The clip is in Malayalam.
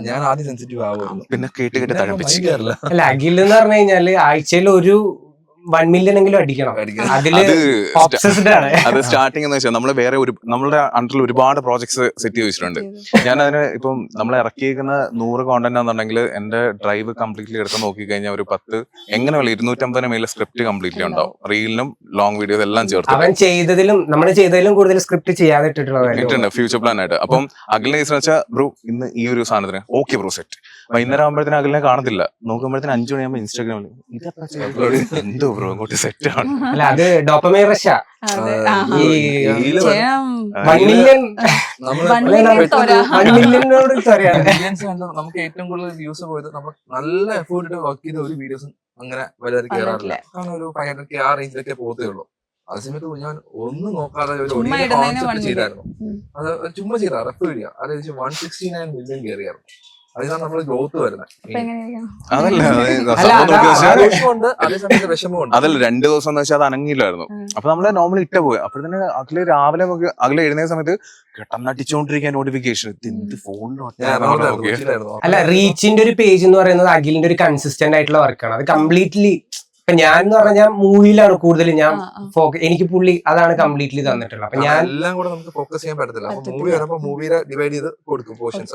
ഞാൻ ആദ്യം സെൻസിറ്റീവ് ആവുമായിരുന്നു. പിന്നെ കേട്ട് കേട്ട് തഴപ്പിച്ച്. അല്ല അഖിൽ എന്ന് പറഞ്ഞു കഴിഞ്ഞാല് ആഴ്ചയിൽ ഒരു 1 million എങ്കിലും അടിക്കണം. അതില് obsessed ആണ്. അത് സ്റ്റാർട്ടിംഗ് എന്ന് വെച്ചാൽ നമ്മള് വേറെ നമ്മളുടെ അണ്ടറിൽ ഒരുപാട് പ്രോജക്ട്സ് സെറ്റ് ചെയ്ത് വെച്ചിട്ടുണ്ട്. ഞാൻ അതിന് ഇപ്പം നമ്മൾ ഇറക്കിയിരിക്കുന്ന 100 കോണ്ടന്റ് ആണെന്നുണ്ടെങ്കിൽ എന്റെ ഡ്രൈവ് കംപ്ലീറ്റ്ലി എടുത്ത് നോക്കിക്കഴിഞ്ഞാൽ ഒരു 10 എങ്ങനെ 250 മേലെ സ്ക്രിപ്റ്റ് കംപ്ലീറ്റ്ലി ഉണ്ടാവും. റീലിനും ലോങ് വീഡിയോസ് എല്ലാം ചേർത്ത് അവൻ ചെയ്തതിലും കൂടുതൽ സ്ക്രിപ്റ്റ് ചെയ്യാതെ ഇട്ടിട്ടുണ്ട് ഫ്യൂച്ചർ പ്ലാൻ ആയിട്ട്. അപ്പം അഖിലിനെ വെച്ചാൽ ബ്രോ ഇന്ന് ഈ ഒരു സാധനത്തിന് ഓക്കെ ബ്രോ സെറ്റ്. വൈകുന്നേരം ആകുമ്പോഴത്തേനും അഖിലിനെ കാണത്തില്ല. നോക്കുമ്പോഴത്തേനും 5 മണിയാകുമ്പോൾ ഇൻസ്റ്റാഗ്രാമിൽ എന്തോ ബ്രോ അങ്ങോട്ട് സെറ്റ് ആണ്. അല്ല അത് ഡോപ്പമൈൻ റഷ. ഈ 1 മില്യനോട് നമുക്ക് ഏറ്റവും കൂടുതൽ വ്യൂസ് പോയത് നമ്മൾ നല്ല എഫേർട്ട് ഇട്ട് വർക്ക് ചെയ്ത ഒരു വീഡിയോസും അങ്ങനെ വലുതായി കയറാറില്ല. കാരണം ഒരു 500K ആ റേഞ്ചിലൊക്കെ പോകത്തേ ഉള്ളൂ. അതേ സമയത്ത് ഞാൻ ഒന്നും നോക്കാതെ ഒരു കോൺസെപ്റ്റ് ചെയ്തായിരുന്നു. അത് ചുമ്മാ ചെയ്താ റെഫ് വീഡിയോ അത് 169 million കയറിയായിരുന്നു. അതിനാണ് നമ്മള് ഗ്രോത്ത് വരുന്നത്. അതല്ല 2 ദിവസം എന്ന് വെച്ചാൽ അത് അനങ്ങിയില്ലായിരുന്നു. അപ്പൊ നമ്മള് നോർമലി ഇട്ട പോയി. അപ്പോഴത്തേന് അഖില് എഴുതുന്ന സമയത്ത് കെട്ടന്നടിച്ചോണ്ടിരിക്കാൻ നോട്ടിഫിക്കേഷൻ ഫോണിൽ. അല്ല റീച്ചിന്റെ ഒരു പേജ് എന്ന് പറയുന്നത് അഖിലിന്റെ ഒരു കൺസിസ്റ്റന്റ് ആയിട്ടുള്ള വർക്കാണ്. അത് കംപ്ലീറ്റ്ലി ഇപ്പൊ ഞാൻ എന്ന് പറഞ്ഞാൽ മൂവിയിലാണ് കൂടുതൽ ഞാൻ എനിക്ക് പുള്ളി അതാണ് കംപ്ലീറ്റ്ലി തന്നിട്ടുള്ളത്. അപ്പൊ ഞാൻ എല്ലാം കൂടെ നമുക്ക് ഫോക്കസ് ചെയ്യാൻ പറ്റത്തില്ല. മൂവി വരുമ്പോ മൂവിയെ ഡിവൈഡ് ചെയ്ത് കൊടുക്കും പോർഷൻസ്.